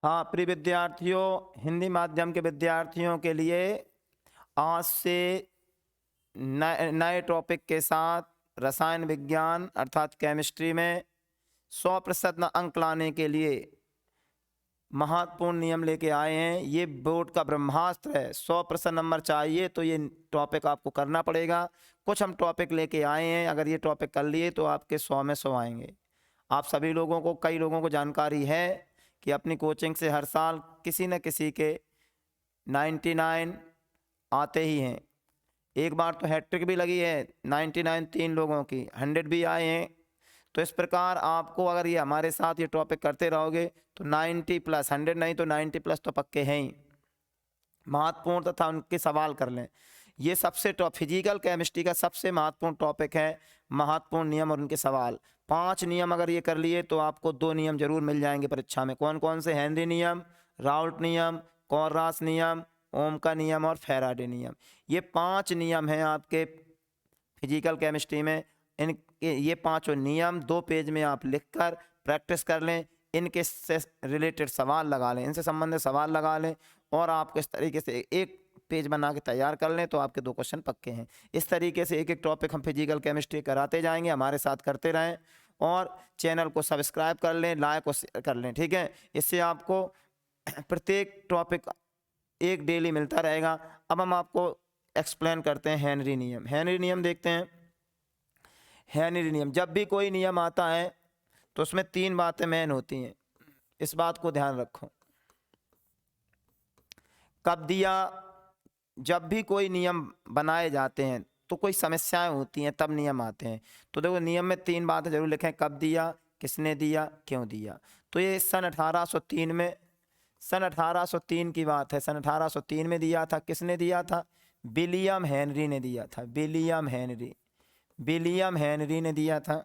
हाँ, प्रिय विद्यार्थियों, हिंदी माध्यम के विद्यार्थियों के लिए आज से नए टॉपिक के साथ रसायन विज्ञान अर्थात केमिस्ट्री में 100% अंक लाने के लिए महत्वपूर्ण नियम लेके आए हैं। ये बोर्ड का ब्रह्मास्त्र है। 100% नंबर चाहिए तो ये टॉपिक आपको करना पड़ेगा। कुछ हम टॉपिक लेके आए हैं, अगर ये टॉपिक कर लिए तो आपके 100 में 100 आएंगे। आप सभी लोगों को, कई लोगों को जानकारी है कि अपनी कोचिंग से हर साल किसी न किसी के 99 आते ही हैं। एक बार तो हैट्रिक भी लगी है 99 3 लोगों की, 100 भी आए हैं। तो इस प्रकार आपको अगर ये हमारे साथ ये टॉपिक करते रहोगे तो 90 प्लस, 100 नहीं तो 90 प्लस तो पक्के हैं ही। महत्वपूर्ण तथा उनके सवाल कर लें। ये सबसे फिजिकल केमिस्ट्री का सबसे महत्वपूर्ण टॉपिक है, महत्वपूर्ण नियम और उनके सवाल। 5 नियम अगर ये कर लिए तो आपको 2 नियम जरूर मिल जाएंगे परीक्षा में। कौन कौन से? हेनरी नियम, राउल्ट नियम, कॉर्रास नियम, ओम का नियम और फैराडे नियम। ये 5 नियम हैं आपके फिजिकल केमिस्ट्री में। ये 5 नियम 2 पेज में आप लिखकर प्रैक्टिस कर लें। इनके से रिलेटेड सवाल लगा लें, इनसे संबंधित सवाल लगा लें और आप इस तरीके से एक पेज बना के तैयार कर लें तो आपके 2 क्वेश्चन पक्के हैं। इस तरीके से एक एक टॉपिक हम फिजिकल केमिस्ट्री कराते जाएंगे, हमारे साथ करते रहें और चैनल को सब्सक्राइब कर लें, लाइक और शेयर कर लें, ठीक है। इससे आपको प्रत्येक टॉपिक एक डेली मिलता रहेगा। अब हम आपको एक्सप्लेन करते हैं हेनरी नियम। हेनरी नियम देखते हैं। हेनरी नियम, जब भी कोई नियम आता है तो उसमें 3 बातें मेन होती हैं, इस बात को ध्यान रखो। कब दिया? जब भी कोई नियम बनाए जाते हैं तो कोई समस्याएं होती हैं तब नियम आते हैं। तो देखो नियम में 3 बातें जरूर लिखें, कब दिया, किसने दिया, क्यों दिया। तो ये सन 1803 में, सन 1803 की बात है। सन 1803 में दिया था। किसने दिया था? विलियम हेनरी ने दिया था। विलियम हेनरी, विलियम हेनरी ने दिया था।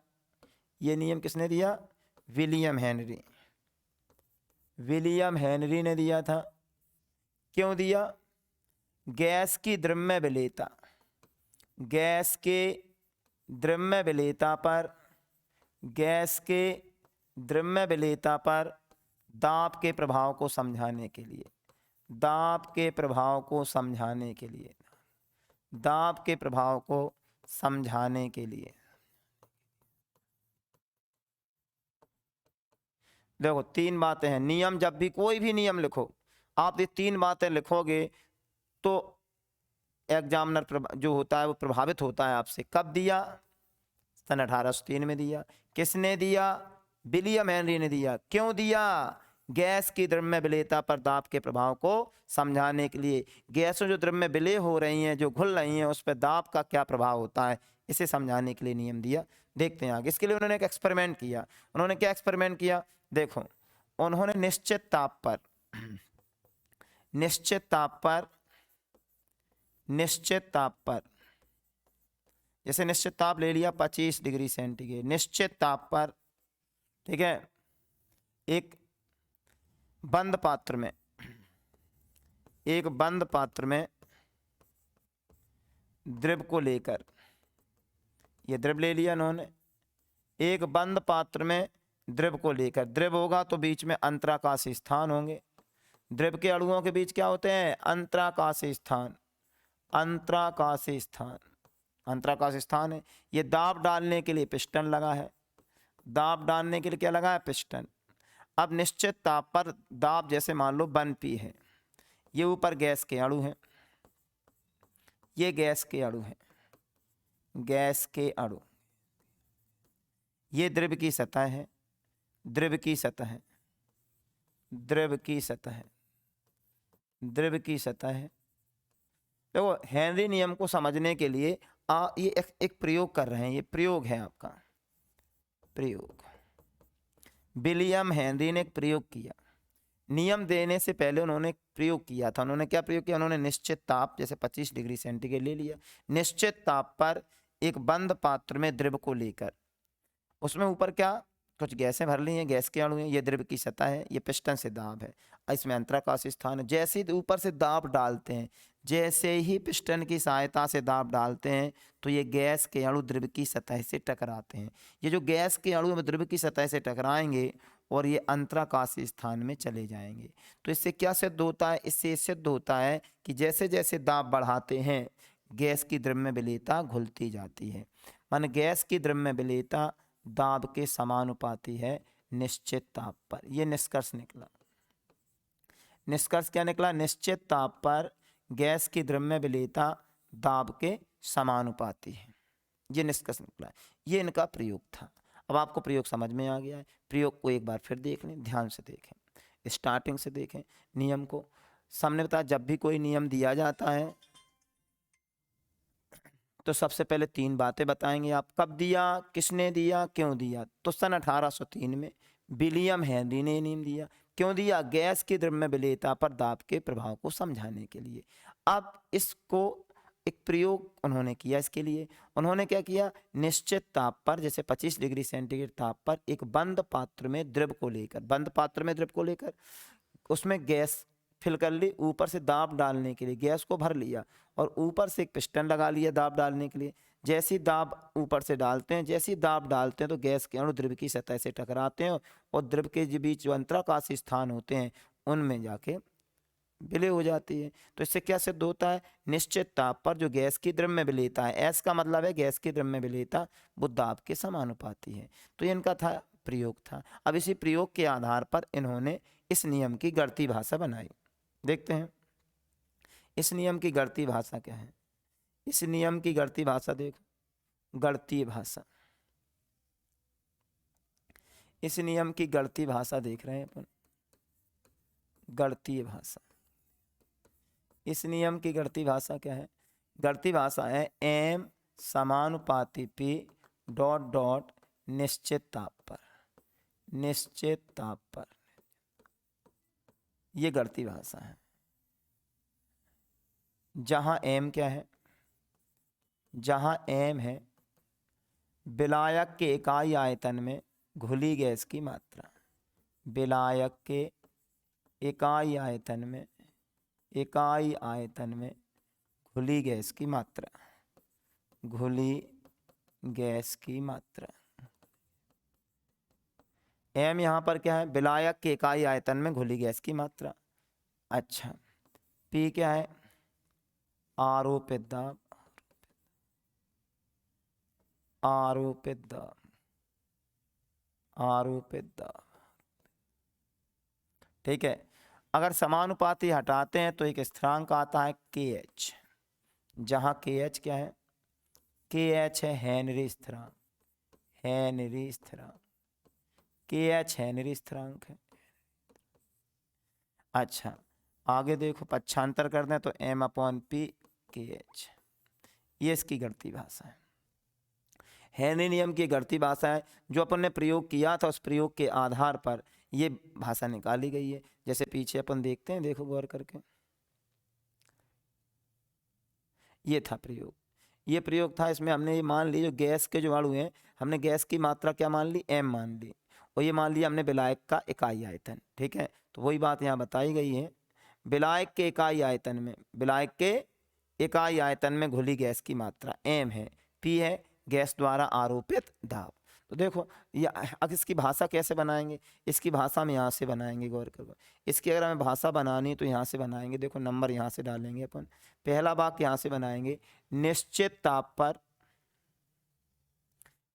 ये नियम किसने दिया? विलियम हेनरी, विलियम हेनरी ने दिया था। क्यों दिया? गैस की द्रव्य विलेयता, गैस के द्रव्य विलेयता पर, गैस के द्रव्य विलेयता पर दाब के प्रभाव को समझाने के लिए, दाब के प्रभाव को समझाने के लिए, दाब के प्रभाव को समझाने के लिए। देखो 3 बातें हैं। नियम, जब भी कोई भी नियम लिखो, आप ये 3 बातें लिखोगे तो एग्जामिनर जो होता है वो प्रभावित होता है आपसे। कब दिया? सन 1803 में दिया। किसने दिया? विलियम हेनरी ने दिया। क्यों दिया? गैस की द्रव्य विलेयता पर दाब के प्रभाव को समझाने के लिए। गैसों जो द्रव्य विलेय हो रही हैं, जो घुल रही हैं, उस पर दाब का क्या प्रभाव होता है, इसे समझाने के लिए नियम दिया। देखते हैं आगे। इसके लिए उन्होंने एक एक्सपेरिमेंट किया। उन्होंने क्या एक्सपेरिमेंट किया? देखो, उन्होंने निश्चित ताप पर, निश्चित ताप पर, निश्चित ताप पर, जैसे निश्चित ताप ले लिया 25 डिग्री सेंटीग्रेड, निश्चित ताप पर, ठीक है, एक बंद पात्र में, एक बंद पात्र में द्रव को लेकर, ये द्रव ले लिया उन्होंने, एक बंद पात्र में द्रव को लेकर, द्रव होगा तो बीच में अंतराकाशीय स्थान होंगे। द्रव के अणुओं के बीच क्या होते हैं? अंतराकाशीय स्थान, अंतराकाशीय स्थान, अंतराकाशीय स्थान है। ये दाब डालने के लिए पिस्टन लगा है, दाब डालने के लिए क्या लगा है? पिस्टन। अब निश्चित ताप पर दाब जैसे मान लो 1P है। ये ऊपर गैस के अणु हैं, ये गैस के अणु हैं, गैस के अणु, ये द्रव की सतह है, द्रव की सतह है, द्रव की सतह है, द्रव की सतह है। देखो हेनरी नियम को समझने के लिए ये एक प्रयोग कर रहे हैं। ये प्रयोग है आपका, प्रयोग। विलियम हेनरी ने एक प्रयोग किया। नियम देने से पहले उन्होंने एक प्रयोग किया था। उन्होंने क्या प्रयोग किया? उन्होंने निश्चित ताप, जैसे 25 डिग्री सेंटीग्रेड ले लिया, निश्चित ताप पर एक बंद पात्र में द्रव को लेकर, उसमें ऊपर क्या कुछ गैसें भर ली हैं, गैस के अणु हैं, ये द्रव की सतह है, ये पिस्टन से दाब है, इसमें अंतराकाशीय स्थान है। जैसे ही ऊपर से दाब डालते हैं, जैसे ही पिस्टन की सहायता से दाब डालते हैं तो ये गैस के अणु द्रव की सतह से टकराते हैं। ये जो गैस के अणु द्रव की सतह से टकराएंगे और ये अंतराकाशीय स्थान में चले जाएंगे। तो इससे क्या सिद्ध होता है? इससे सिद्ध होता है कि जैसे जैसे दाब बढ़ाते हैं गैस की द्रव्य विलेयता घुलती जाती है। मान गैस की द्रव्य विलेयता दाब के समानुपाती है निश्चित ताप पर। यह निष्कर्ष निकला। निष्कर्ष क्या निकला? निश्चित ताप पर गैस की द्रव्य विलेयता दाब के समानुपाती है। ये निष्कर्ष निकला। ये इनका प्रयोग था। अब आपको प्रयोग समझ में आ गया है। प्रयोग को एक बार फिर देख लें, ध्यान से देखें, स्टार्टिंग से देखें नियम को। सामने बताया जब भी कोई नियम दिया जाता है तो सबसे पहले 3 बातें बताएंगे आप। कब दिया, किसने दिया, क्यों दिया। तो सन 1803 में विलियम हेनरी ने नियम दिया। क्यों दिया? गैस की द्रव्य विलेयता पर दाब के प्रभाव को समझाने के लिए। अब इसको एक प्रयोग उन्होंने किया। इसके लिए उन्होंने क्या किया? निश्चित ताप पर, जैसे 25 डिग्री सेंटीग्रेड ताप पर एक बंद पात्र में द्रव को लेकर, बंद पात्र में द्रव को लेकर उसमें गैस फिल कर ली, ऊपर से दाब डालने के लिए गैस को भर लिया और ऊपर से एक पिस्टन लगा लिया दाब डालने के लिए। जैसी दाब ऊपर से डालते हैं, जैसी दाब डालते हैं तो गैस के अणु द्रव की सतह से टकराते हैं और द्रव के बीच जो अंतराकाशीय स्थान होते हैं उनमें जाके विलय हो जाती है। तो इससे क्या सिद्ध होता है? निश्चित ताप पर जो गैस की द्रव्य विलेयता है, एस का मतलब है गैस की द्रव्य विलेयता, वो दाब के समानुपाती है। तो ये इनका था प्रयोग था। अब इसी प्रयोग के आधार पर इन्होंने इस नियम की गणितीय भाषा बनाई। देखते हैं इस नियम की गणितीय भाषा क्या है। इस नियम की गणितीय भाषा देखो, गणितीय भाषा, इस नियम की गणितीय भाषा देख रहे हैं अपन, गणितीय भाषा। इस नियम की गणितीय भाषा क्या है? गणितीय भाषा है एम समानुपाती पी डॉट डॉट निश्चित ताप पर, निश्चित ताप पर। यह गणितीय भाषा है जहां एम क्या है? जहां एम है विलायक के इकाई आयतन में घुली गैस की मात्रा। विलायक के इकाई आयतन में, इकाई आयतन में घुली गैस की मात्रा, घुली गैस की मात्रा। एम यहाँ पर क्या है? विलायक के इकाई आयतन में घुली गैस की मात्रा। अच्छा, पी क्या है? आरोपित दाब, आरोपित दाब, आरोपित दाब। ठीक है। अगर समानुपाती हटाते हैं तो एक स्थिरांक आता है KH, जहां KH क्या है? KH है हेनरी स्थिरांक, हेनरी स्थिरांक, KH हेनरी स्थिरांक है। अच्छा, आगे देखो पक्षांतर कर दें तो M/P KH। ये इसकी गणितीय भाषा है, हेनरी नियम की गणितीय भाषा है। जो अपन ने प्रयोग किया था उस प्रयोग के आधार पर ये भाषा निकाली गई है। जैसे पीछे अपन देखते हैं, देखो गौर करके, ये था प्रयोग, ये प्रयोग था। इसमें हमने ये मान ली जो गैस के जो अणु हैं, हमने गैस की मात्रा क्या मान ली? M मान ली, और ये मान लिया हमने विलायक का इकाई आयतन। ठीक है, तो वही बात यहाँ बताई गई है। विलायक के इकाई आयतन में, विलायक के इकाई आयतन में घुली गैस की मात्रा M है, P है गैस द्वारा आरोपित दाब। तो देखो ये, अब इसकी भाषा कैसे बनाएंगे? इसकी भाषा में यहाँ से बनाएंगे, गौर करो। इसकी अगर हमें भाषा बनानी तो यहाँ से बनाएंगे। देखो नंबर यहाँ से डालेंगे अपन। पहला वाक्य यहाँ से बनाएंगे, निश्चित ताप पर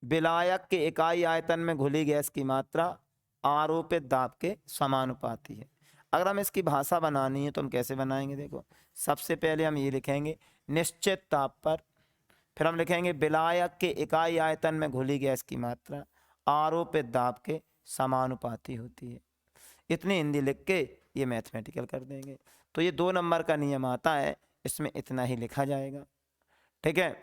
विलायक के इकाई आयतन में घुली गैस की मात्रा आरोपित दाब के समानुपाती है। अगर हम इसकी भाषा बनानी है तो हम कैसे बनाएंगे? देखो सबसे पहले हम ये लिखेंगे निश्चित ताप पर, फिर हम लिखेंगे विलायक के इकाई आयतन में घुली गैस की मात्रा आरोपित दाब के समानुपाती होती है। इतनी हिंदी लिख के ये मैथमेटिकल कर देंगे। तो ये 2 नंबर का नियम आता है, इसमें इतना ही लिखा जाएगा। ठीक है।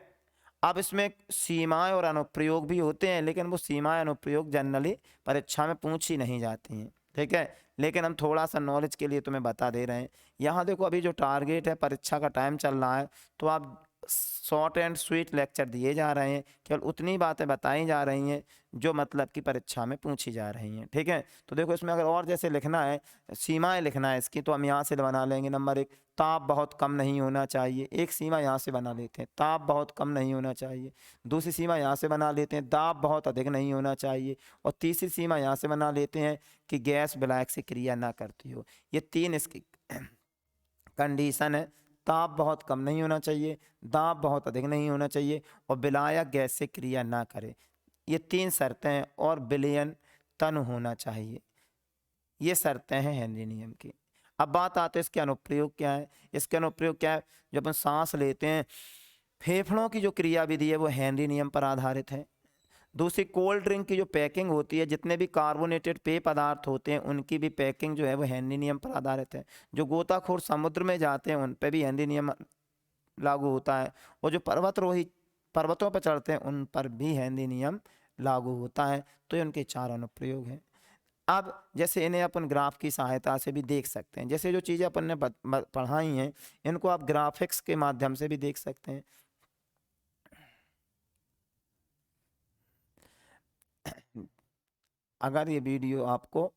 अब इसमें सीमाएं और अनुप्रयोग भी होते हैं, लेकिन वो सीमाएं अनुप्रयोग जनरली परीक्षा में पूछी नहीं जाती हैं। ठीक है, लेकिन हम थोड़ा सा नॉलेज के लिए तुम्हें बता दे रहे हैं। यहाँ देखो अभी जो टारगेट है, परीक्षा का टाइम चल रहा है, तो आप शॉर्ट एंड स्वीट लेक्चर दिए जा रहे हैं, केवल उतनी बातें बताई जा रही हैं जो मतलब की परीक्षा में पूछी जा रही हैं। ठीक है, तो देखो इसमें अगर और जैसे लिखना है, सीमाएं लिखना है इसकी, तो हम यहाँ से बना लेंगे। नंबर 1, ताप बहुत कम नहीं होना चाहिए। एक सीमा यहाँ से बना लेते हैं, ताप बहुत कम नहीं होना चाहिए। दूसरी सीमा यहाँ से बना लेते हैं, दाब बहुत अधिक नहीं होना चाहिए। और तीसरी सीमा यहाँ से बना लेते हैं कि गैस विलायक से क्रिया ना करती हो। ये 3 इसकी कंडीशन है। ताप बहुत कम नहीं होना चाहिए, दाब बहुत अधिक नहीं होना चाहिए, और विलायक गैस से क्रिया ना करे। ये 3 शर्तें हैं, और विलयन तन होना चाहिए। ये शर्तें हैं हेनरी नियम की। अब बात आते हैं इसके अनुप्रयोग क्या है। इसके अनुप्रयोग क्या है, जब अपन सांस लेते हैं, फेफड़ों की जो क्रिया विधि है वो हेनरी नियम पर आधारित है। दूसरी, कोल्ड ड्रिंक की जो पैकिंग होती है, जितने भी कार्बोनेटेड पेय पदार्थ होते हैं उनकी भी पैकिंग जो है वो हेनरी नियम पर आधारित है। जो गोताखोर समुद्र में जाते हैं उन पे भी हेनरी नियम लागू होता है, और जो पर्वतरोही पर्वतों पर चढ़ते हैं उन पर भी हेनरी नियम लागू होता है। तो ये उनके 4 अनुप्रयोग हैं। अब जैसे इन्हें अपन ग्राफ की सहायता से भी देख सकते हैं। जैसे जो चीज़ें अपन ने पढ़ाई हैं, इनको आप ग्राफिक्स के माध्यम से भी देख सकते हैं। अगर ये वीडियो आपको